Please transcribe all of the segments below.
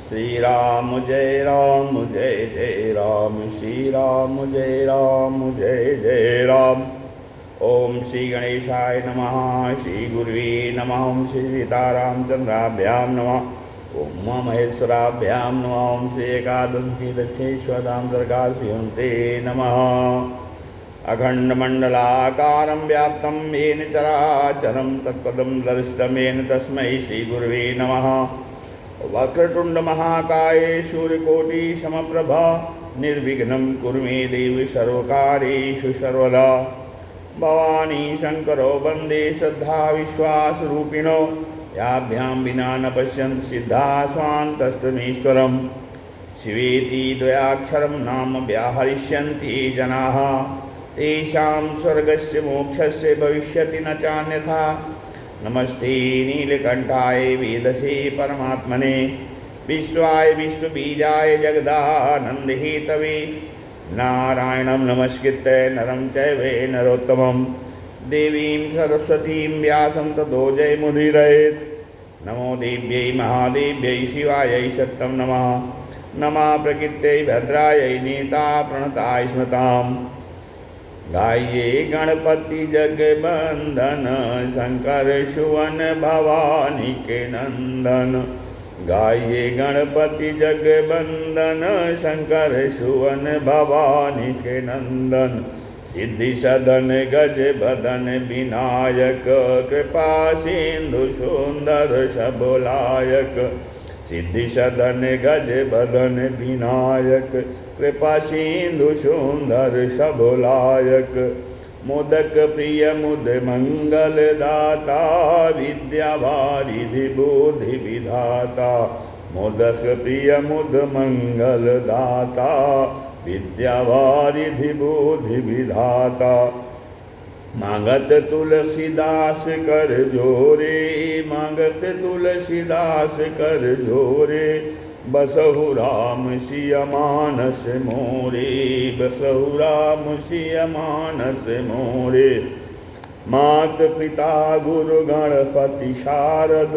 श्री राम जय जय राम, श्री राम जय जय राम। ओम श्री गणेशाय नमः, श्री गुरुवे नमः, ओम श्री सीतारामचंद्राभ्यां नमः, ओम उमा महेश्वराभ्यां नमः, ओम श्री एकादशी दक्षेश्वराम सरकार श्रीहंते नमः। अखंडमंडलाकारं व्याप्तं येन चराचरं तत्पदं दर्शितं येन तस्मै श्रीगुरुवे नमः। वक्रतुंड महाकाय सूर्यकोटि समप्रभा निर्विघ्नं कुरु मे देव सर्वकार्येषु सर्वदा। भवानी शंकरो वंदे श्रद्धा विश्वास रूपिणो याभ्यां विना न पश्यन्ति सिद्धा स्वान्तस्तमीश्वरम्। शिवेति द्वयाक्षरं नाम व्याहरिष्यन्ति जनाः तेषां स्वर्गस्य मोक्षस्य भविष्यति न चान्यथा। नमस्ते नीलकंठाय वेदसे परमात्मने विश्वाय विश्वबीजाय जगदानंद हेतवे नारायणं नमस्कृत्य नरं चैव नरोत्तमं देवीं सरस्वतीं व्यासं ततो जयमुदीरयेत्। नमो देव्यै महादेव्यै शिवायै सत्यं नमः। नमः प्रकृत्यै भद्रायै नीता प्रणताय स्मृताम्। गाइए गणपति जगबंदन शंकर सुवन भवानी के नंदन। गाइए गणपति जगबंदन शंकर सुवन भवानी के नंदन। सिद्धि सदन गज बदन विनायक कृपा सिंधु सुंदर सबलायक। सिद्धि सदन गज बदन विनायक कृपा सिंधु सुंदर सबलायक। मोदक प्रिय मुद मंगल दाता विद्या वारिधि बुद्धि विधाता। मोदक प्रिय मुद मंगल दाता विद्या वारिधि बुद्धि विधाता। मांगत तुलसीदास कर जोरे, मांगत तुलसीदास कर जोरे। बसहु राम सिय मानस मोरे, बसहु राम सिय मानस मोरे। मात पिता गुरु गणपति शारद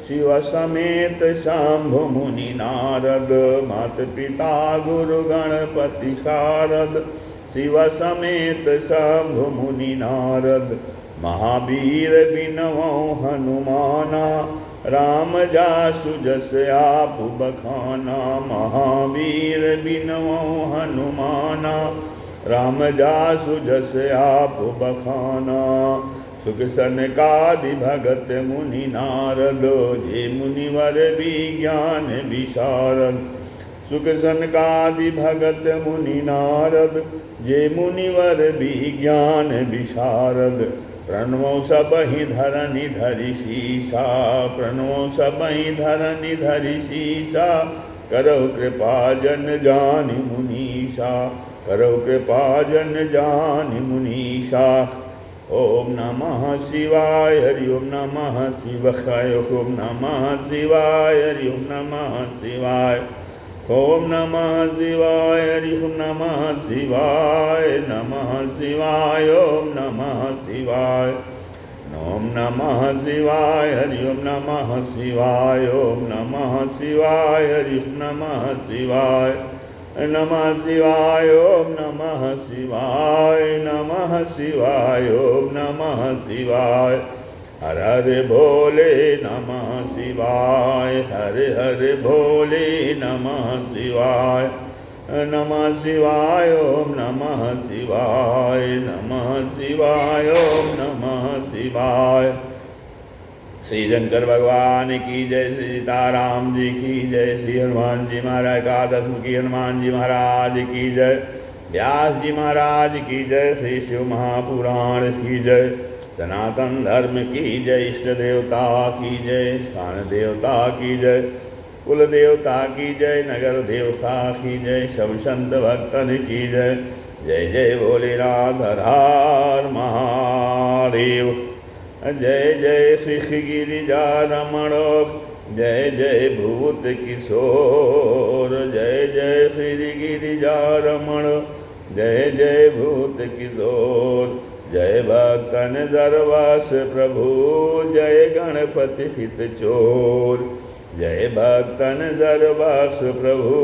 शिव समेत शंभु मुनि नारद। मात पिता गुरु गणपति शारद शिव समेत शंभु मुनि नारद। महावीर बिनवो हनुमाना राम जासु जस आप बखाना। महावीर बिनवो हनुमाना राम जासु जस आप बखाना। सुख सनकादि भगत मुनि नारद जे मुनिवर विज्ञान विशारद। सुख सनकादि भगत मुनि नारद जे मुनिवर विज्ञान विशारद। प्रणवो सबहि धरनि धरि शीसा, प्रणवो सबहि धरनि धरि शीसा। करहु कृपा जन जानि मुनीषा, करहु कृपा जन जानि मुनीषा। ओम नमः शिवाय हरि ओम नमः शिवाय। ओम नमः शिवाय हरि ओम नमः शिवाय। ओम नमः शिवाय हरि ओम नमः शिवाय। नमः शिवाय ओम नमः शिवाय। ओम नमः शिवाय हरि ओम नमः शिवाय। ओम नमः शिवाय हरि ओम नमः शिवाय। नमः शिवाय ओम नमः शिवाय। नमः शिवाय ओम नमः शिवाय। हर हर भोले नमः शिवाय, हर हर भोले नमः शिवाय। नमः शिवाय ओम नमः शिवाय। नमः शिवाय ओम नमः शिवाय। श्री शंकर भगवान की जय, श्री सीताराम जी की जय, श्री हनुमान जी महाराज एकादश मुखी हनुमान जी महाराज की जय, व्यास जी महाराज की जय, श्री शिव महापुराण की जय, सनातन धर्म की जय, इष्ट देवता की जय, स्थान देवता की जय, कुल देवता की जय, नगर देवता की जय, सब संत भक्तन की जय। जय जय भोलेनाथ हर हर महादेव। जय जय श्री गिरिजा रमण, जय जय भूत किशोर। जय जय श्री गिरिजा रमण, जय जय भूत किशोर। जय भक्तन दरवास प्रभु, जय गणपति हित चोर। जय भक्तन सर्वस्व प्रभु,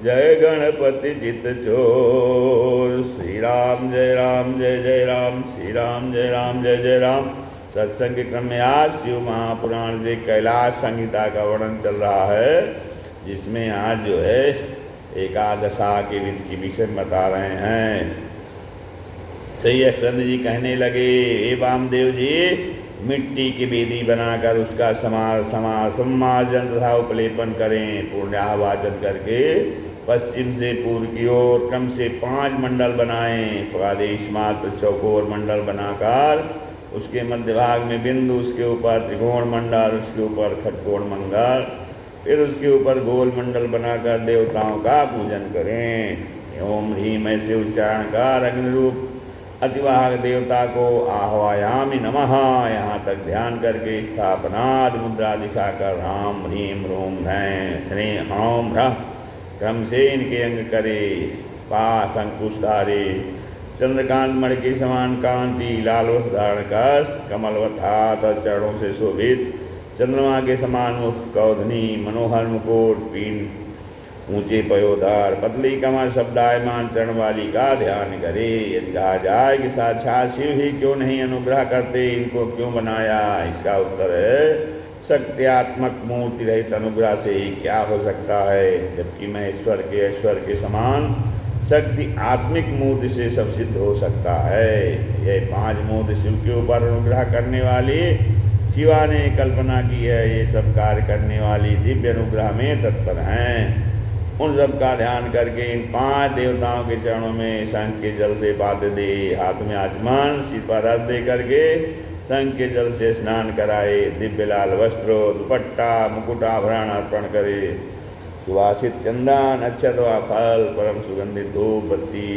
जय गणपति चित चोर। श्री राम जय राम जय जय राम, श्री राम जय राम जय जय राम। सत्संग क्रम में आज शिव महापुराण से कैलाश संहिता का वर्णन चल रहा है, जिसमें आज जो है एकादशा के विषय बता रहे हैं। सही स्कंद जी कहने लगे, हे वामदेव जी, मिट्टी की वेदी बनाकर उसका सम्मार्जन तथा उपलेपन करें। पुण्याहवाचन करके पश्चिम से पूर्व की ओर क्रम से 5 मंडल बनाएं। प्रादेश मात्र चौकोर मंडल बनाकर उसके मध्य भाग में बिंदु, उसके ऊपर त्रिकोण मंडल, उसके ऊपर खटकोण मंडल, फिर उसके ऊपर गोल मंडल बनाकर देवताओं का पूजन करें। ओम ह्रीम ऐसे उच्चारण कर अग्नि रूप अतिवाहक देवता को आह्वायामि नमः, यहाँ तक ध्यान करके स्थापनाद मुद्रा दिखाकर राम ह्रीम रोम ह्रैं ह्रीं ह्रौं ह्रः क्रम से इनके अंग करे। पास अंकुश धारे, चंद्रकांत मणि के समान कांति, लाल वस्त्र धारण कर, कमलवत हाथ और चरणों से शोभित, चंद्रमा के समान मुख, कौधनी, मनोहर मुकुट, पीन ऊंचे पयोधार, पतली कमर, शब्दायमान चरण वाली का ध्यान करे। यदि कहा जाए कि साक्षात शिव ही क्यों नहीं अनुग्रह करते, इनको क्यों बनाया, इसका उत्तर है शक्त्यात्मक मूर्ति रहित अनुग्रह से ही क्या हो सकता है, जबकि महेश्वर के ऐश्वर के समान शक्ति आत्मिक मूर्ति से सब सिद्ध हो सकता है। यह 5 मूर्ति शिव के ऊपर अनुग्रह करने वाली शिवा ने कल्पना की है। ये सब कार्य करने वाली दिव्य अनुग्रह में तत्पर हैं। उन सब का ध्यान करके इन 5 देवताओं के चरणों में शंख के जल से पाद्य दे, हाथ में आचमन, सिर पर अर्घ दे करके शंख के जल से स्नान कराए। दिव्य लाल वस्त्र, दुपट्टा, मुकुट आभरण अर्पण करे। सुवासित चंदन, अक्षत व फल, परम सुगंधित धूप बत्ती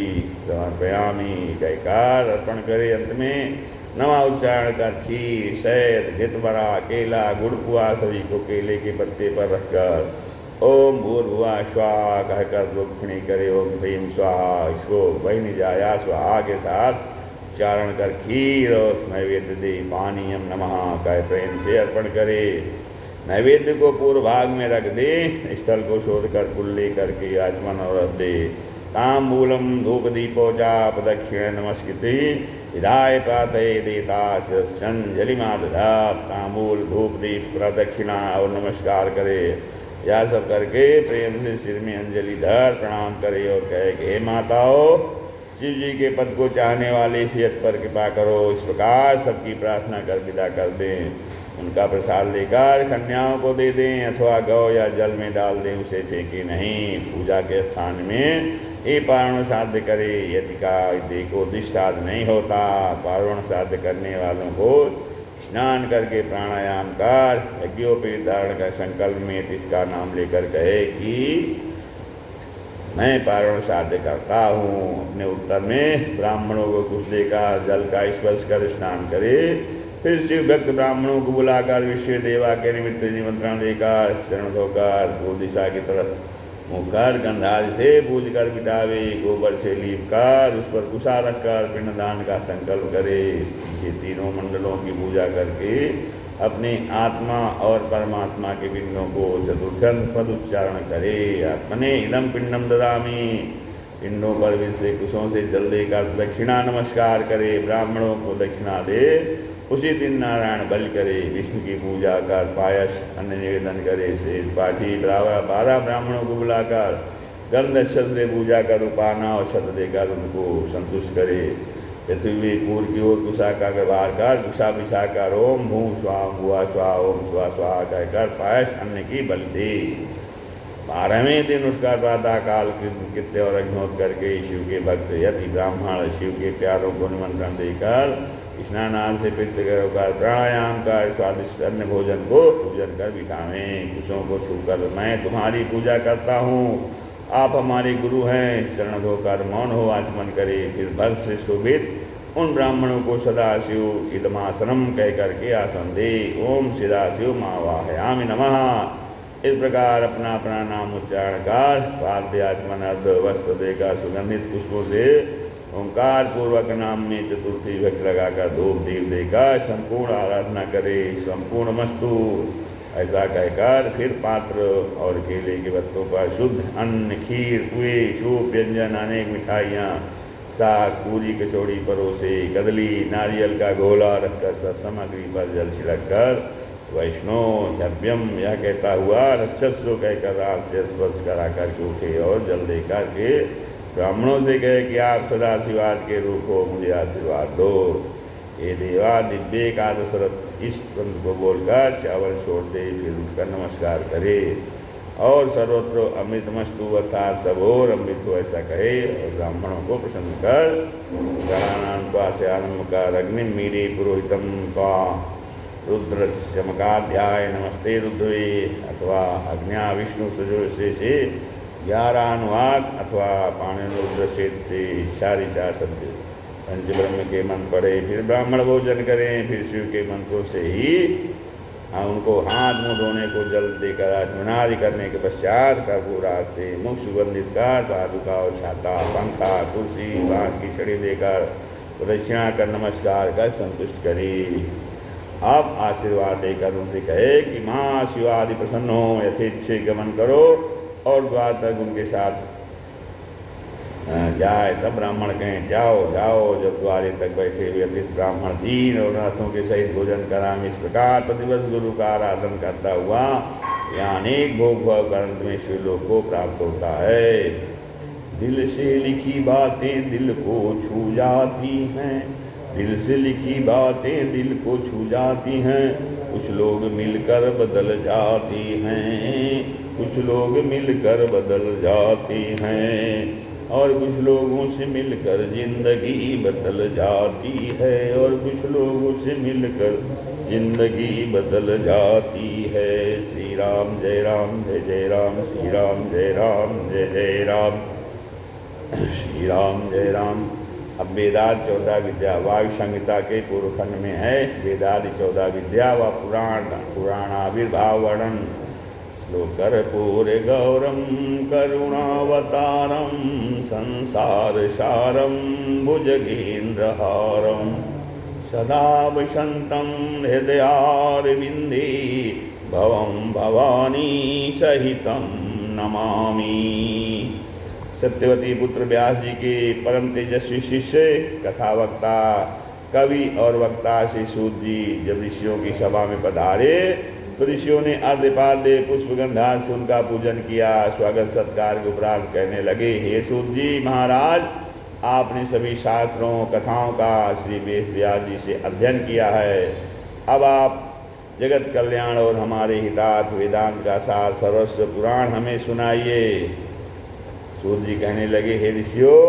समर्पयामि कहकर अर्पण करे। अंत में नवा उच्चारण कर खीर, शहद, घृतबरा, केला, गुड़ पुआ सभी को केले के पत्ते पर रखकर ओम भूर्भुवः स्वाहा कहकर प्रोक्षणी करे। ओम ह्रीं स्वाहा, इसको वही जाया स्वाहा के साथ उच्चारण कर खीर और नैवेद्य दे। पानीयम नमः कह प्रेम से अर्पण करे। नैवेद्य को पूर्व भाग में रख दे, स्थल को शोध कर कुल्ले करके आचमन और रख दे। ताम्बूलम धूप दीपोचा प्रदक्षिण नमस्कृति विधाय प्रातः देता शिरस्संजलिमादधात। ताम्बूल धूप दीप प्रदक्षिणा और नमस्कार करे। यह सब करके प्रेम से सिर में अंजलि धर प्रणाम करे और कहे कि हे माताओं, शिव जी के पद को चाहने वाले सेहत पर कृपा करो। इस प्रकार सबकी प्रार्थना कर विदा कर दें। उनका प्रसाद लेकर कन्याओं को दे दें अथवा गौ या जल में डाल दें, उसे फेंके नहीं। पूजा के स्थान में ये पारण साध्य करे। यदि का देखो दिष्टाद नहीं होता, पारण साध्य करने वालों को स्नान करके प्राणायाम कर यज्ञोपवीत धारण का संकल्प में तिथि नाम लेकर कहे कि मैं पारण साध्य करता हूँ। अपने उत्तर में ब्राह्मणों को कुछ देकर जल का स्पर्श कर स्नान करे। फिर शिव भक्त ब्राह्मणों को बुलाकर विश्व देवा के निमित्त निमंत्रण देकर शरण धोकर पूर्व दिशा की तरफ मुखकर गंधादि से पूज कर बिठावे। गोबर से लीप कर उस पर कुशा रखकर पिंडदान का संकल्प करे। ये तीनों मंडलों की पूजा करके अपने आत्मा और परमात्मा के पिंडों को चतुर्थंत पद उच्चारण करे। आत्मने इदम पिंडम ददामी, पिंडों पर भी से कुशों से जल देकर दक्षिणा नमस्कार करे। ब्राह्मणों को दक्षिणा दे। उसी दिन नारायण बलि करे। विष्णु की पूजा कर पायस अन्न निवेदन करे। शेष पाठी 12 ब्राह्मणों को बुलाकर गंध अक्षत से पूजा कर उपाना और शत देकर उनको संतुष्ट करे। पृथ्वी पूर्व की ओर कुशा का व्यवहार कर कुशा बिछाकर ओम भू स्वाहा भुआ स्वाहा ओम स्वाहा स्वाहा कहकर पायस अन्न की बलि दे। 12वें दिन उठकर प्रातः काल कृत्य और अग्निहोत्र करके शिव के भक्त यति ब्राह्मण शिव के प्यारों को निमंत्रण देकर स्नानाद से पित्त कर प्राणायाम कर स्वादिष्ट अन्न भोजन को पूजन कर बिठावें। कुशों को छूकर मैं तुम्हारी पूजा करता हूँ, आप हमारे गुरु हैं, चरण धोकर मौन हो आचमन करे। फिर भक्त से शोभित उन ब्राह्मणों को सदाशिव इदमासनम कह करके आसन दे। ओम सदाशिव मावाहयामि नमः। इस प्रकार अपना अपना नाम उच्चारण कर पाद्य आचमन अर्ध वस्त्र देकर सुगंधित पुष्पों से ओंकार पूर्वक नाम में चतुर्थी भक्त लगाकर धूप दीप देकर संपूर्ण आराधना करे। संपूर्ण मस्तु ऐसा कहकर फिर पात्र और केले के पत्तों पर शुद्ध अन्न, खीर, पुए, सूप, व्यंजन, अनेक मिठाइयाँ, साग, पूरी, कचौड़ी परोसे, कदली, नारियल का गोला रखकर सब सामग्री पर जल छिड़क कर वैष्णव हव्यम यह कहता हुआ रक्षस्व कहकर रात से स्पर्श करा करके उठे और जल दे करके ब्राह्मणों से कहे कि आप सदाशिवाद के रूप हो, मुझे आशीर्वाद दो। ये देवा दिव्य एकादश रथ इस पंथ को बोलकर चावल छोड़ दे, फिर उठकर नमस्कार करे और सर्वत्र अमृतमस्तु अर्थात सब और अमृत हो ऐसा कहे और ब्राह्मणों को प्रसन्न कर गणानान्वा से आरम्भ कर अग्नि मीरे पुरोहितम का रुद्र चमकाध्याय नमस्ते रुद्रे अथवा अग्न्या विष्णु सजोसे से 11 अनुवाक अथवा पाणिरुद्र से सारी 4 शब्द पंचब्रह्म के मंत्र पढ़े, फिर ब्राह्मण भोजन करें, फिर शिव के मंत्रों से ही उनको हाथ मुँह धोने को जल देकर आचमनादि करने के पश्चात कर्पूरात से मुख सुगंधित कर पादुका और छाता, पंखा, कुर्सी, बाँस की छड़ी देकर प्रदक्षिणा कर नमस्कार कर संतुष्ट करी। अब आशीर्वाद देकर उनसे कहे कि माँ शिवादि प्रसन्न हो, यथेच्छे गमन करो और द्वार तक उनके साथ जाए। तब ब्राह्मण कहें जाओ जाओ। जब द्वारे तक बैठे हुए अतिथि ब्राह्मण 3 और नाथों के सहित भोजन कराम। इस प्रकार प्रतिवर्ष गुरु का आराधन करता हुआ यहाँ अनेक भोग भोग अंत में शिवलोक को प्राप्त होता है। दिल से लिखी बातें दिल को छू जाती हैं, दिल से लिखी बातें दिल को छू जाती हैं। कुछ लोग मिलकर बदल जाती हैं, कुछ लोग मिलकर बदल जाती हैं और कुछ लोगों से मिलकर जिंदगी बदल जाती है और कुछ लोगों से मिलकर जिंदगी बदल जाती है। श्री राम जय राम जय जय राम, श्री राम जय राम जय जय राम, श्री राम जय राम। अब वेदादि 14 विद्या वायु संहिता के पूर्व खंड में है। वेदादि 14 विद्या व पुराणाविर्भाव वर्णन। श्लोकर्पूर गौरम करुणावतारम संसार सारम भुजगेन्द्रहारम सदा वसंतं हृदयारविंदे भवं भवानी सहितं नमामि। सत्यवती पुत्र व्यास जी के परम तेजस्वी शिष्य कथा वक्ता कवि और वक्ता श्री सूत जी जब ऋषियों की सभा में पधारे तो ऋषियों ने अर्घ्यपाद्य पुष्पगंधा से उनका पूजन किया। स्वागत सत्कार के उपरांत कहने लगे, हे सूत जी महाराज, आपने सभी शास्त्रों कथाओं का श्री व्यास जी से अध्ययन किया है। अब आप जगत कल्याण और हमारे हितार्थ वेदांत का सार सर्वस्व पुराण हमें सुनाइए। सूत जी कहने लगे, हे ऋषियों,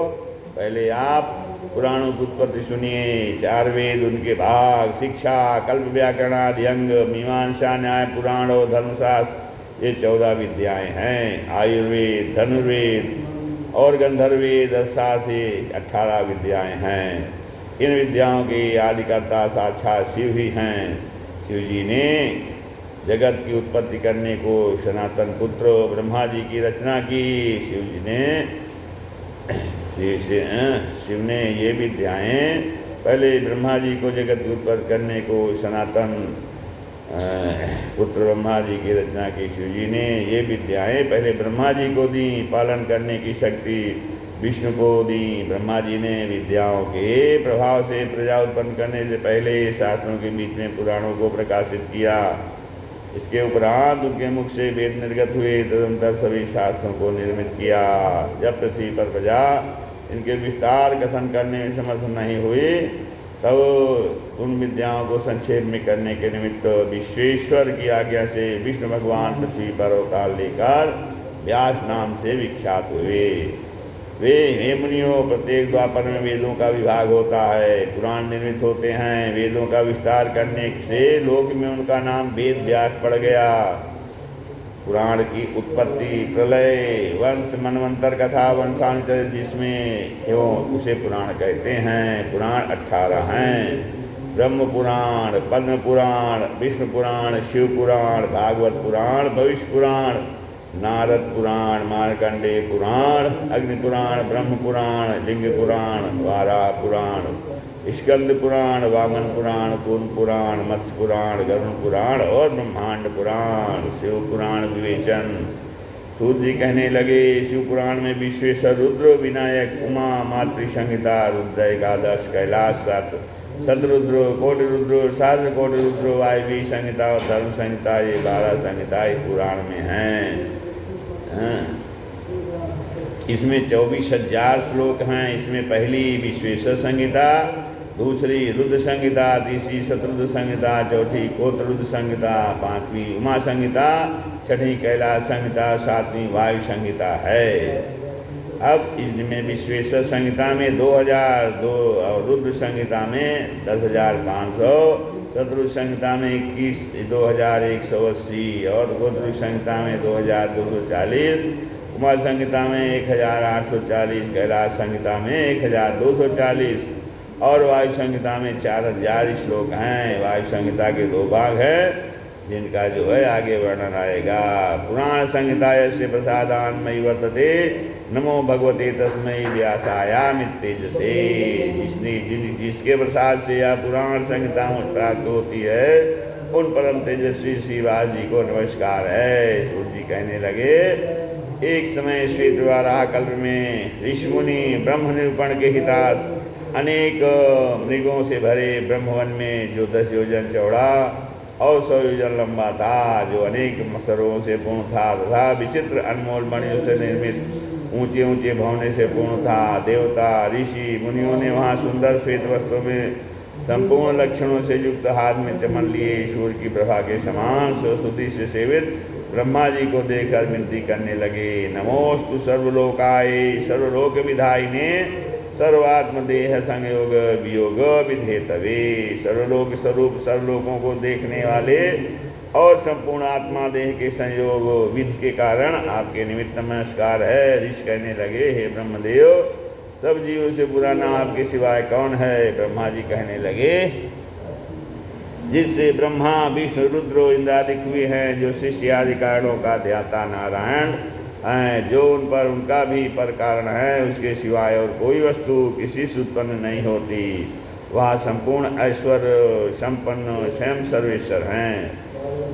पहले आप पुराणों की उत्पत्ति सुनिए। 4 वेद, उनके भाग, शिक्षा, कल्प, व्याकरण आदि अंग, मीमांसा, न्याय, पुराण और धर्मशास्त्र, ये 14 विद्याएं हैं। आयुर्वेद, धनुर्वेद और गंधर्वेद साथ ही 18 विद्याएं हैं। इन विद्याओं के आदिकर्ता साक्षात शिव ही हैं। शिव जी ने जगत की उत्पत्ति करने को सनातन पुत्र ब्रह्मा जी की रचना की। शिव ने ये विद्याएं पहले ब्रह्मा जी को जगत की उत्पत्ति करने को सनातन पुत्र ब्रह्मा जी की रचना की। शिव जी ने ये विद्याएं पहले ब्रह्मा जी को दी। पालन करने की शक्ति विष्णु को दी। ब्रह्मा जी ने विद्याओं के प्रभाव से प्रजा उत्पन्न करने से पहले शास्त्रों के बीच में पुराणों को प्रकाशित किया। इसके उपरांत उनके मुख से वेद निर्गत हुए। तदंतर सभी शास्त्रों को निर्मित किया। जब पृथ्वी पर प्रजा इनके विस्तार कथन करने में समर्थ नहीं हुई तब उन विद्याओं को संक्षेप में करने के निमित्त विश्वेश्वर की आज्ञा से विष्णु भगवान पृथ्वी पर अवतार लेकर व्यास नाम से विख्यात हुए। वे मुनियों, प्रत्येक द्वापर में वेदों का विभाग होता है, पुराण निर्मित होते हैं। वेदों का विस्तार करने से लोक में उनका नाम वेद व्यास पड़ गया। पुराण की उत्पत्ति, प्रलय, वंश, मनवंतर कथा, वंशानुचरित जिसमें एवं उसे पुराण कहते हैं। पुराण 18 हैं। ब्रह्म पुराण, पद्म पुराण, विष्णु पुराण, शिव पुराण, भागवत पुराण, भविष्य पुराण, नारद पुराण, मार्कंडेय पुराण, अग्नि पुराण, ब्रह्म पुराण, लिंग पुराण, वाराह पुराण, स्कंद पुराण, वामन पुराण, कूर्म पुराण, मत्स्य पुराण, गरुण पुराण और ब्रह्मांड पुराण। शिव पुराण विवेचन। सूत जी कहने लगे, शिव पुराण में विश्वेश्वर, रुद्र, विनायक, उमा, मातृ संहिता, रुद्र एकादश, कैलाश सतरुद्र, कोटि रुद्र, सहस्र कोटि रुद्र, वायवी संहिता और धर्म संहिता, ये 12 संहिता इस पुराण में हैं। इसमें 24,000 श्लोक हैं। इसमें पहली विश्वेश्वर संहिता, दूसरी रुद्र संहिता, तीसरी शत्रुद्र संहिता, चौथी कोटरुद्र संहिता, पांचवी उमा संहिता, छठी कैलाश संहिता, सातवीं वायु संहिता है। अब इसमें विश्वेश्वर संहिता में 2002 और रुद्र संहिता में 10,500, शत्रुद्र संहिता में 21,180 और कोटरुद्र संहिता में 2,240, उमा संहिता में 1,840, कैलाश संहिता में 1,240 और वायु संहिता में 4,000 श्लोक हैं। वायु संहिता के 2 भाग हैं, जिनका जो है आगे वर्णन आएगा। पुराण संहिता यस्य प्रसादान्मयि वर्तते, नमो भगवते तस्मै व्यासायामित्येजसे। जिसके प्रसाद से यह पुराण संहिता प्राप्त होती है, उन परम तेजस्वी शिवाज जी को नमस्कार है। सूर्य जी कहने लगे, एक समय श्वेतवाराह कल्प में ऋषि मुनि ब्रह्म निरूपण के हितार्थ अनेक मृगों से भरे ब्रह्मवन में, जो 10 योजन चौड़ा और 100 योजन लंबा था, जो अनेक मसरों से पूर्ण था तथा विचित्र अनमोल मणियों से निर्मित ऊंचे ऊंचे भवने से पूर्ण था, देवता ऋषि मुनियों ने वहाँ सुंदर श्वेत वस्त्रों में संपूर्ण लक्षणों से युक्त हाथ में चमन लिए सूर्य की प्रभा के समान सरस्वती से सेवित ब्रह्मा जी को देखकर विनती करने लगे, नमोस्तु सर्वलोकाय सर्वलोक विधायिने सर्वात्मदेह संयोग वियोग विधेतवे। सर्वलोक स्वरूप सर्वलोकों को देखने वाले और संपूर्ण आत्मा देह के संयोग विधि के कारण आपके निमित्त नमस्कार है। ऋषि कहने लगे, हे ब्रह्मदेव, सब जीवों से बुरा ना आपके सिवाय कौन है? ब्रह्मा जी कहने लगे, जिससे ब्रह्मा विष्णु रुद्र इंद्रादिक हुए हैं, जो सृष्टि आदि कारणों का ध्याता नारायण हैं, जो उन पर उनका भी पर कारण है, उसके सिवाय और कोई वस्तु किसी से उत्पन्न नहीं होती। वह संपूर्ण ऐश्वर्य संपन्न स्वयं सर्वेश्वर हैं,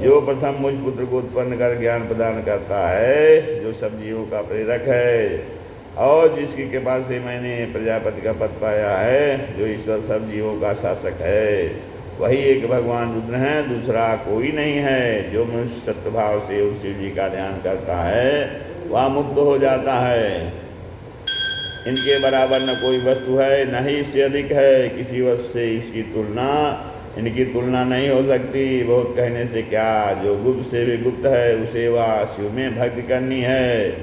जो प्रथम मुझ पुत्र को उत्पन्न कर ज्ञान प्रदान करता है, जो सब जीवों का प्रेरक है और जिसकी कृपा से मैंने प्रजापति का पद पाया है, जो ईश्वर सब जीवों का शासक है। वही एक भगवान रुद्र हैं, दूसरा कोई नहीं है। जो मनुष्य सत्भाव से उस शिव जी का ध्यान करता है, वह मुक्त हो जाता है। इनके बराबर न कोई वस्तु है, न ही इससे अधिक है। किसी वस्तु से इनकी तुलना नहीं हो सकती। बहुत कहने से क्या, जो गुप्त से भी गुप्त है, उसे वह शिव में भक्ति करनी है।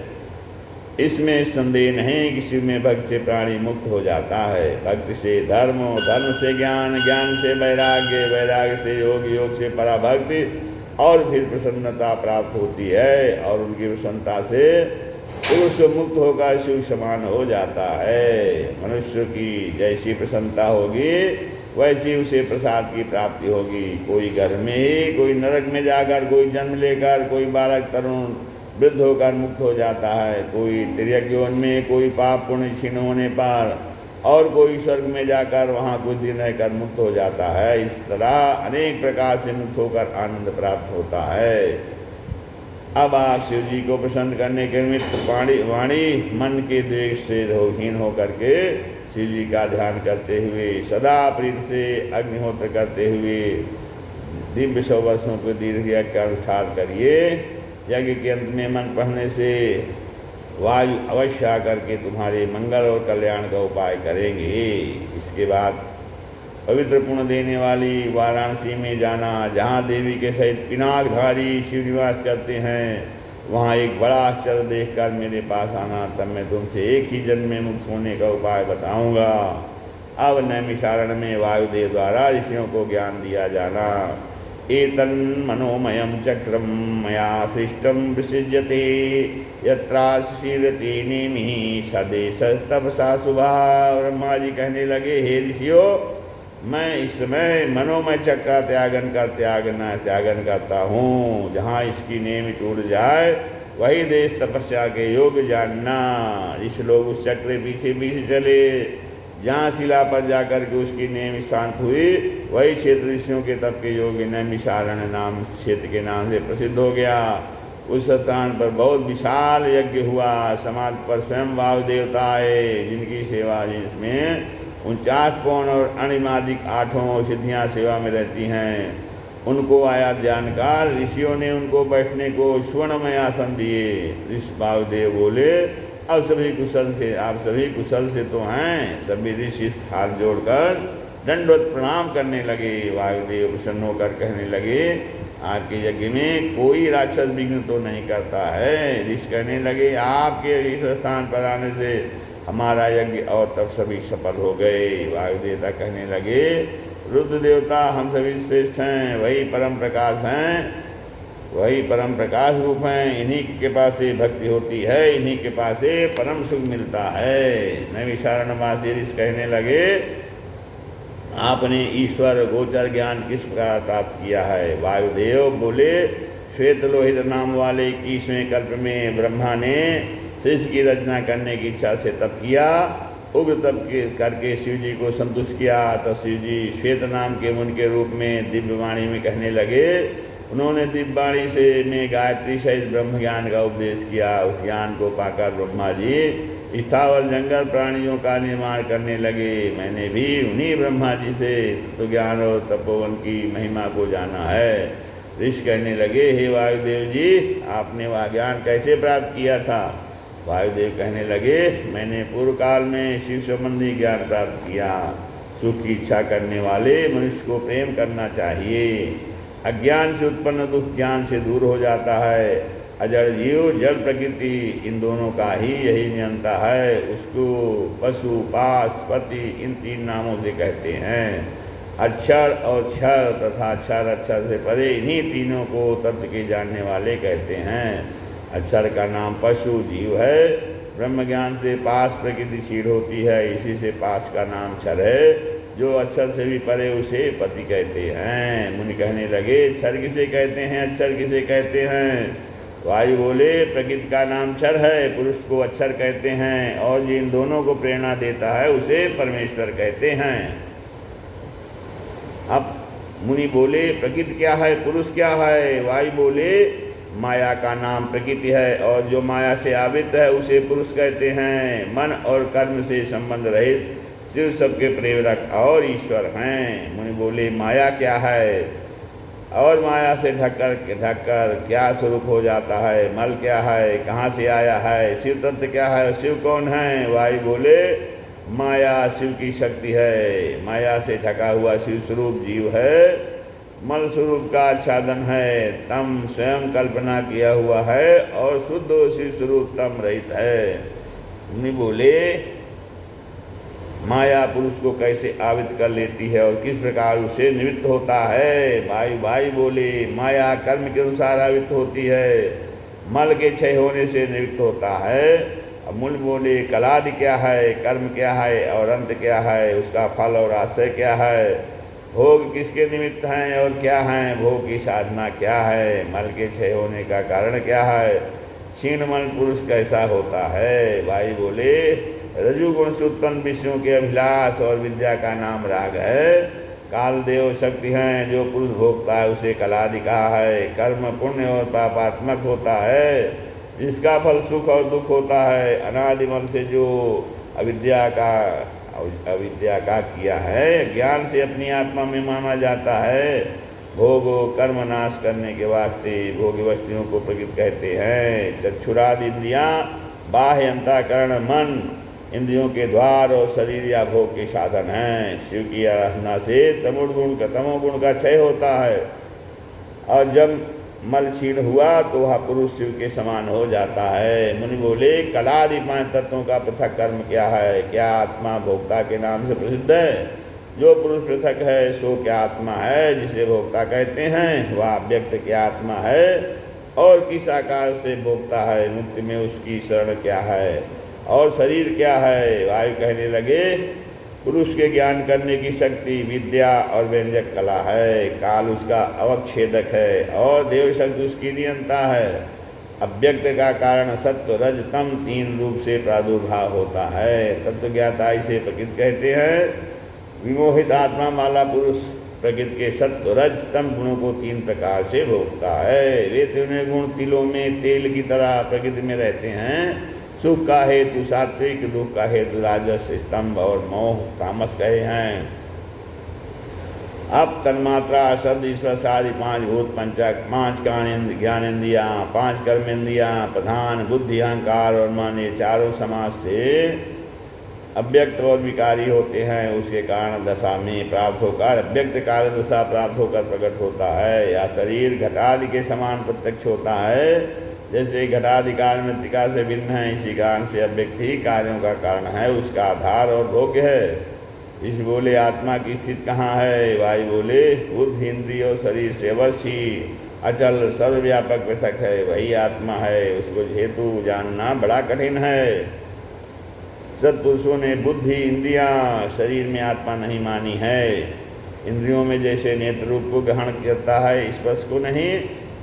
इसमें संदेह नहीं कि शिव में भक्ति से प्राणी मुक्त हो जाता है। भक्ति से धर्म, धर्म से ज्ञान, ज्ञान से वैराग्य, वैराग्य से योग, योग से पराभक्ति और फिर प्रसन्नता प्राप्त होती है, और उनकी प्रसन्नता से पुरुष मुक्त होकर शिव समान हो जाता है। मनुष्य की जैसी प्रसन्नता होगी, वैसी उसे प्रसाद की प्राप्ति होगी। कोई घर में ही, कोई नरक में जाकर, कोई जन्म लेकर, कोई बालक तरुण वृद्ध होकर मुक्त हो जाता है, कोई तिर्यक यौन में, कोई पाप पुण्य क्षीण होने पर, और कोई स्वर्ग में जाकर वहाँ कुछ दिन रहकर मुक्त हो जाता है। इस तरह अनेक प्रकार से मुक्त होकर आनंद प्राप्त होता है। अब आप शिव जी को प्रसन्न करने के निमित्त वाणी मन के द्वेष से रोगहीन होकर के शिव जी का ध्यान करते हुए, सदा प्रीति से अग्निहोत्र करते हुए दिव्य 100 वर्षों के दीर्घ यज्ञ का अनुष्ठान करिए। यज्ञ के अंत में मन पढ़ने से वायु अवश्य आकर के तुम्हारे मंगल और कल्याण का उपाय करेंगे। इसके बाद पवित्र पुण्य देने वाली वाराणसी में जाना, जहाँ देवी के सहित पिनाकधारी शिव निवास करते हैं। वहाँ एक बड़ा आश्चर्य देखकर मेरे पास आना, तब मैं तुमसे एक ही जन्म में मुक्त होने का उपाय बताऊँगा। अब नैमिषारण्य में वायुदेव द्वारा ऋषियों को ज्ञान दिया जाना। एतन् मनोमयं चक्रम मया सृष्टं विसृज्यते, यत्राशीरति नेमि सदेश तपसा शुभा। ब्रह्मा जी कहने लगे, हे ऋषियों, मैं इस समय मनोमय चक्र त्यागन करता हूँ। जहाँ इसकी नेमि टूट जाए, वही देश तपस्या के योग्य जानना। इस लोग उस चक्र पीछे पीछे चले, जहाँ शिला पर जाकर के उसकी नेम शांत हुई, वही क्षेत्र ऋषियों के तप के योग्य नैमिषारण्य नाम क्षेत्र के नाम से प्रसिद्ध हो गया। उस स्थान पर बहुत विशाल यज्ञ हुआ। समाधि पर स्वयं वायु देवता आए, जिनकी सेवा जिसमें 49 पौन और अणिमादिक 8 सिद्धियाँ सेवा में रहती हैं। उनको आया ध्यानकार ऋषियों ने उनको बैठने को स्वर्णमय आसन दिए। ऋषि वायुदेव बोले, अब सभी कुशल से, आप सभी कुशल से तो हैं। सभी ऋषि हाथ जोड़कर दंडवत प्रणाम करने लगे। वायुदेव प्रसन्न होकर कहने लगे, आपके यज्ञ में कोई राक्षस विघ्न तो नहीं करता है। ऋषि कहने लगे, आपके इस स्थान पर आने से हमारा यज्ञ और तब सभी सफल हो गए। वायुदेवता कहने लगे, रुद्र देवता हम सभी श्रेष्ठ हैं, वही परम प्रकाश हैं, वही परम प्रकाश रूप हैं। इन्हीं के पास से भक्ति होती है, इन्हीं के पास से परम सुख मिलता है। नैमिषारण्यवासी ऋषि कहने लगे, आपने ईश्वर गोचर ज्ञान किस प्रकार प्राप्त किया है। वायुदेव बोले, श्वेत लोहित नाम वाले 21वें कल्प में ब्रह्मा ने सृष्टि की रचना करने की इच्छा से तप किया। उग्र तप करके शिव जी को संतुष्ट किया। तब शिव जी श्वेत नाम के मुनि के रूप में दिव्यवाणी में कहने लगे। उन्होंने दिव्यवाणी से में गायत्री सहित ब्रह्म ज्ञान का उपदेश किया। उस ज्ञान को पाकर ब्रह्मा जी स्थावर जंगल प्राणियों का निर्माण करने लगे। मैंने भी उन्हीं ब्रह्मा जी से तो ज्ञान और तपोवन की महिमा को जाना है। ऋषि कहने लगे, हे वायुदेव जी, आपने वह ज्ञान कैसे प्राप्त किया था। वायुदेव कहने लगे, मैंने पूर्व काल में शिव संबंधी ज्ञान प्राप्त किया। सुख की इच्छा करने वाले मनुष्य को प्रेम करना चाहिए। अज्ञान से उत्पन्न दुख ज्ञान से दूर हो जाता है। अजड़ जीव जड़ प्रकृति इन दोनों का ही यही नियंता है। उसको पशु पाश पति इन 3 नामों से कहते हैं। अक्षर और क्षर तथा अक्षर अक्षर से परे इन्हीं तीनों को तत्व के जानने वाले कहते हैं। अक्षर का नाम पशु जीव है। ब्रह्म ज्ञान से पास प्रकृति क्षीण होती है, इसी से पास का नाम क्षर है। जो अक्षर से भी परे उसे पति कहते हैं। मुनि कहने लगे, क्षर किसे कहते हैं, अक्षर किसे कहते हैं। वायु बोले, प्रकृति का नाम क्षर है, पुरुष को अक्षर कहते हैं, और जिन दोनों को प्रेरणा देता है उसे परमेश्वर कहते हैं। अब मुनि बोले, प्रकृति क्या है, पुरुष क्या है। वायु बोले, माया का नाम प्रकृति है, और जो माया से आवृत है उसे पुरुष कहते हैं। मन और कर्म से संबंध रहित शिव सबके प्रेरक और ईश्वर हैं। मुनि बोले, माया क्या है, और माया से ढककर क्या स्वरूप हो जाता है। मल क्या है, कहाँ से आया है। शिव तत्व क्या है, शिव कौन है। वायु बोले, माया शिव की शक्ति है। माया से ढका हुआ शिव स्वरूप जीव है। मल स्वरूप का आच्छादन है। तम स्वयं कल्पना किया हुआ है, और शुद्ध शिव स्वरूप तम रहित है। मुनि बोले, माया पुरुष को कैसे आवृत कर लेती है और किस प्रकार उसे निवृत्त होता है। वायु बोले, माया कर्म के अनुसार आवृत होती है, मल के क्षय होने से निवृत्त होता है। अब मूल बोले, कलादि क्या है, कर्म क्या है, और अंत क्या है, उसका फल और आश्रय क्या है। भोग किसके निमित्त हैं और क्या हैं, भोग की साधना क्या है, मल के क्षय होने का कारण क्या है, क्षीण मल पुरुष कैसा होता है। भाई बोले, रजुगुण से उत्पन्न विषयों के अभिलाष और विद्या का नाम राग है। काल देव शक्ति हैं, जो पुरुष भोगता है उसे कलादि कहा है। कर्म पुण्य और पापात्मक होता है, जिसका फल सुख और दुख होता है। अनादिमल से जो अविद्या का किया है, ज्ञान से अपनी आत्मा में माना जाता है। भोग कर्म नाश करने के वास्ते भोगी वस्तुओं को प्रकृति कहते हैं। चक्षुरादि इंद्रियाँ, बाह्य अंतःकरण मन इंद्रियों के द्वार और शरीर या भोग के साधन हैं। शिव की आराधना से तमोगुण का क्षय होता है, और जब मल क्षीण हुआ तो वह पुरुष शिव के समान हो जाता है। मुनि बोले, कलादि 5 तत्वों का पृथक कर्म क्या है। क्या आत्मा भोक्ता के नाम से प्रसिद्ध है। जो पुरुष पृथक है सो क्या आत्मा है, जिसे भोक्ता कहते हैं। वह अव्यक्त क्या आत्मा है, और किस आकार से भोक्ता है। मुक्ति में उसकी शरण क्या है, और शरीर क्या है। वायु कहने लगे, पुरुष के ज्ञान करने की शक्ति विद्या और व्यंजक कला है। काल उसका अवच्छेदक है, और देव शक्ति उसकी नियंता है। अव्यक्त का कारण सत्व रज तम 3 रूप से प्रादुर्भाव होता है। तत्वज्ञाता इसे प्रकृति कहते हैं। विमोहित आत्मा वाला पुरुष प्रकृति के सत्व रज तम गुणों को 3 प्रकार से भोगता है। वे तीनों गुण तिलों में तेल की तरह प्रकृति में रहते हैं। सुख का हेतु सात्विक, दुख का हेतु राजस, स्तंभ और मोह तामस कहे हैं। अब तन्मात्रा, शब्द, स्पर्श आदि 5 भूत, पंचक, 5 ज्ञानेन्द्रियाँ, 5 कर्मेंद्रियाँ, प्रधान, बुद्धि, अहंकार और मन, ये चारों समाज से अव्यक्त और विकारी होते हैं। उसके कारण दशा में प्राप्त होकर अव्यक्त कार्य दशा प्राप्त होकर प्रकट होता है। या शरीर घटादि के समान प्रत्यक्ष होता है। जैसे घटाधिकार मृत्तिका से भिन्न है, इसी कारण से अव्यक्त ही कार्यों का कारण है, उसका आधार और भोग्य है। इस बोले आत्मा की स्थिति कहाँ है? वायु बोले बुद्धि, इंद्रिय और शरीर से अवश्य अचल सर्वव्यापक पृथक है, वही आत्मा है। उसको हेतु जानना बड़ा कठिन है। सत्पुरुषों ने बुद्धि, इंद्रियाँ, शरीर में आत्मा नहीं मानी है। इंद्रियों में जैसे नेत्र रूप को ग्रहण करता है, स्पर्श को नहीं,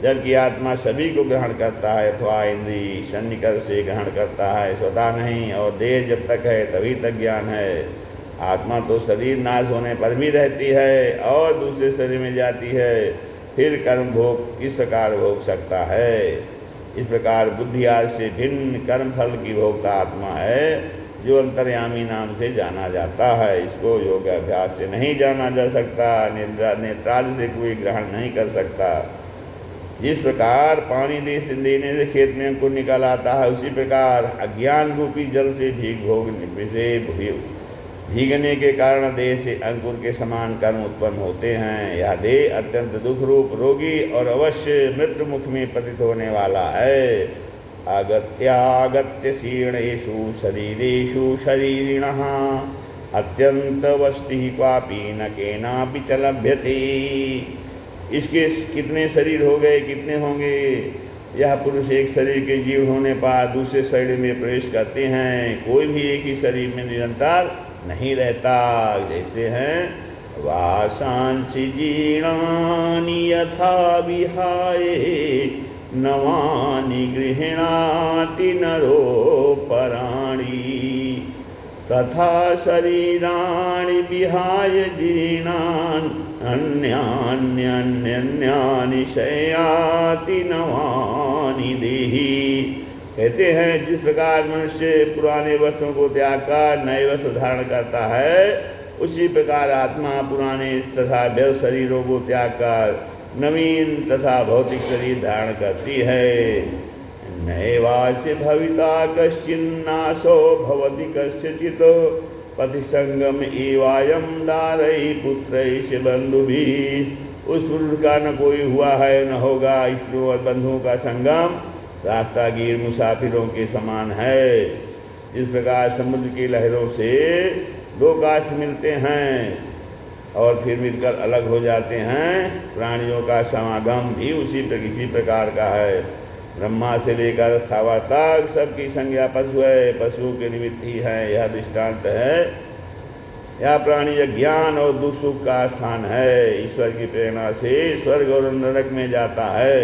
जबकि आत्मा सभी को ग्रहण करता है अथवा इंद्रिय सन्निकर्ष से ग्रहण करता है, स्वतः नहीं। और देह जब तक है तभी तक ज्ञान है। आत्मा तो शरीर नाश होने पर भी रहती है और दूसरे शरीर में जाती है, फिर कर्म भोग किस प्रकार भोग सकता है? इस प्रकार बुद्धि आदि से भिन्न कर्म फल की भोक्ता आत्मा है, जो अंतर्यामी नाम से जाना जाता है। इसको योग अभ्यास से नहीं जाना जा सकता, नेत्रादि से कोई ग्रहण नहीं कर सकता। जिस प्रकार पानी देने से खेत में अंकुर निकल आता है, उसी प्रकार अज्ञान रूपी जल से भीगने के कारण देह से अंकुर के समान कर्म उत्पन्न होते हैं। यह देह अत्यंत दुख रूप, रोगी और अवश्य मृत्यु मुख में पतित होने वाला है। आगत्यागत्य शीर्णेषु शरीरेषु शरीरिणः अत्यंतवस्ति क्वापि न केनापि च लभ्यते। इसके कितने शरीर हो गए, कितने होंगे? यह पुरुष एक शरीर के जीव होने पर दूसरे शरीर में प्रवेश करते हैं। कोई भी एक ही शरीर में निरंतर नहीं रहता। जैसे हैं वासांसि जीर्णानि यथा विहाय नवानि गृह्णाति नरोपराणि तथा शरीराणि विहाय जीर्णानि अन्यान्यन्यानि शयाति नवानि देहि। कहते हैं जिस प्रकार मनुष्य पुराने वस्त्रों को त्याग कर नए वस्त्र धारण करता है, उसी प्रकार आत्मा पुराने तथा व्यर्थ शरीरों को त्याग कर नवीन तथा भौतिक शरीर धारण करती है। नैवास्य भविता कश्चिन्नाशो भवति कस्यचित् पतिसंगम एवायम दारई पुत्रैश्च बंधुभिः। उस पुरुष का न कोई हुआ है न होगा, स्त्रियों और बंधुओं का संगम रास्तागीर मुसाफिरों के समान है। जिस प्रकार समुद्र की लहरों से 2 काष्ठ मिलते हैं और फिर मिलकर अलग हो जाते हैं, प्राणियों का समागम भी किसी प्रकार का है। ब्रह्मा से लेकर स्थावर तक सबकी संज्ञा पशु है, पशुओं के निमित्त ही है। यह दृष्टांत है। यह प्राणी ज्ञान और दुख सुख का स्थान है। ईश्वर की प्रेरणा से स्वर्ग और नरक में जाता है।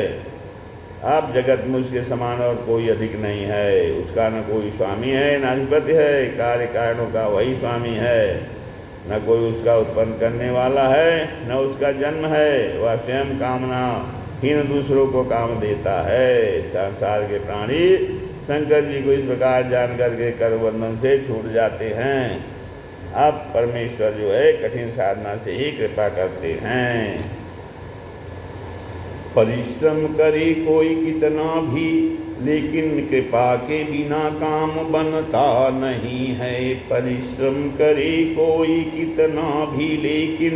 अब जगत में उसके समान और कोई अधिक नहीं है। उसका न कोई स्वामी है न अधिपति है, कार्य कारणों का वही स्वामी है। न कोई उसका उत्पन्न करने वाला है न उसका जन्म है। वह स्वयं कामना हीन दूसरों को काम देता है। संसार के प्राणी शंकर जी को इस प्रकार जान करके कर्मबंधन से छूट जाते हैं। अब परमेश्वर जो है कठिन साधना से ही कृपा करते हैं। परिश्रम करे कोई कितना भी, लेकिन कृपा के बिना काम बनता नहीं है। परिश्रम करे कोई कितना भी, लेकिन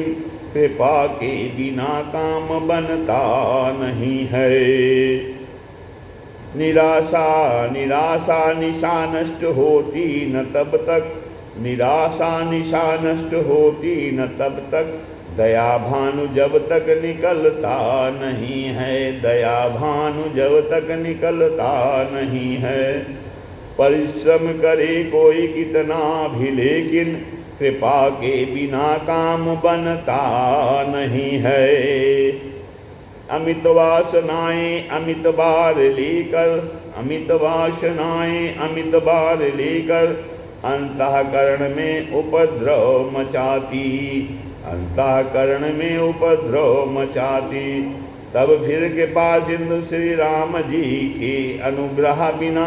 कृपा के बिना काम बनता नहीं है। निराशा निशा नष्ट होती न तब तक, निराशा निशा नष्ट होती न तब तक, दया भानु जब तक निकलता नहीं है। दया भानु जब तक निकलता नहीं है। परिश्रम करे कोई कितना भी, लेकिन कृपा के बिना काम बनता नहीं है। अमित वासनाएं अमित बार लेकर, अमित वासनाएं अमित बार लेकर अंतःकरण में उपद्रव मचाती, अंतःकरण में उपद्रव मचाती। तब फिर कृपा सिंधु श्री राम जी के अनुग्रह बिना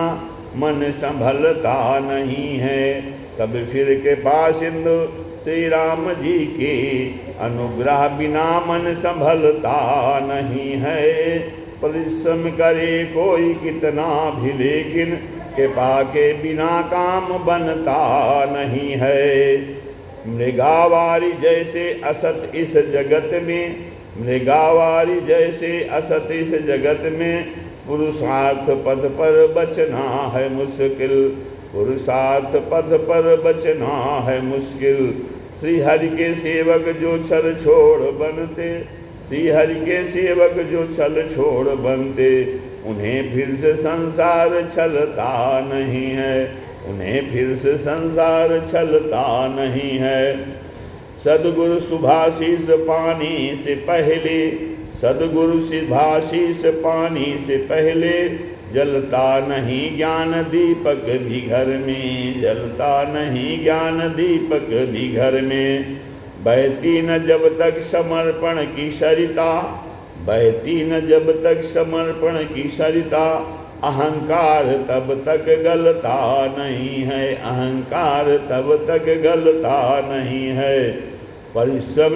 मन संभलता नहीं है। तब फिर कृपा सिंधु श्री राम जी के अनुग्रह बिना मन संभलता नहीं है। परिश्रम करे कोई कितना भी लेकिन कृपा के बिना काम बनता नहीं है। मृगावारी जैसे असत इस जगत में, मृगावारी जैसे असत इस जगत में पुरुषार्थ पद पर बचना है मुश्किल, पुरुषार्थ पद पर बचना है मुश्किल। श्री हरि के सेवक जो छल छोड़ बनते, श्री हरि के सेवक जो छल छोड़ बनते उन्हें फिर से संसार छलता नहीं है, उन्हें फिर से संसार छलता नहीं है। सद्गुरु सुभाषिष पानी से पहले, सद्गुरु सुभाषिष पानी से पहले जलता नहीं ज्ञान दीपक भी घर में, जलता नहीं ज्ञान दीपक भी घर में। बहती न जब तक समर्पण की सरिता, बहती न जब तक समर्पण की सरिता अहंकार तब तक गलता नहीं है, अहंकार तब तक गलता नहीं है। परिश्रम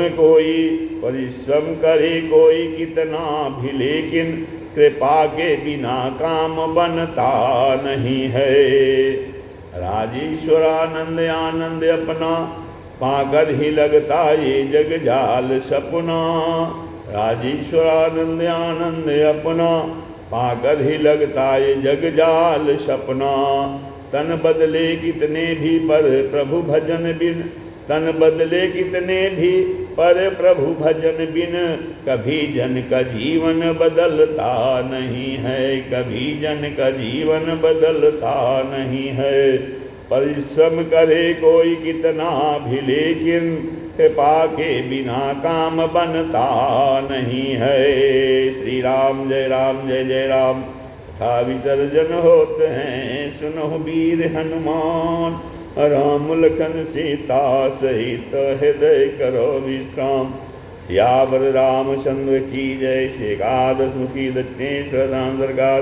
करे कोई कितना भी लेकिन कृपा के बिना काम बनता नहीं है। राजेश्वरानंद आनंद अपना पाकर ही लगता ये जग जाल सपना, राजेश्वरानंद आनंद अपना पाकर ही लगता ये जग जाल सपना। तन बदले कितने भी पर प्रभु भजन बिन, तन बदले कितने भी पर प्रभु भजन बिन कभी जन का जीवन बदलता नहीं है, कभी जन का जीवन बदलता नहीं है। परिश्रम करे कोई कितना भी लेकिन कृपा के बिना काम बनता नहीं है। श्री राम जय राम जय जय राम था विसर्जन होते हैं सुनो वीर हनुमान। राम लखन सीता सहित हृदय करो विश्राम। सियावर रामचंद्र की जय। श्री एकादश मुखी दक्षिणेश्वर धाम सरकार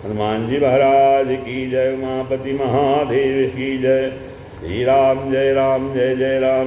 हनुमान जी महाराज की जय। उमापति महादेव की जय। श्री राम जय जय राम।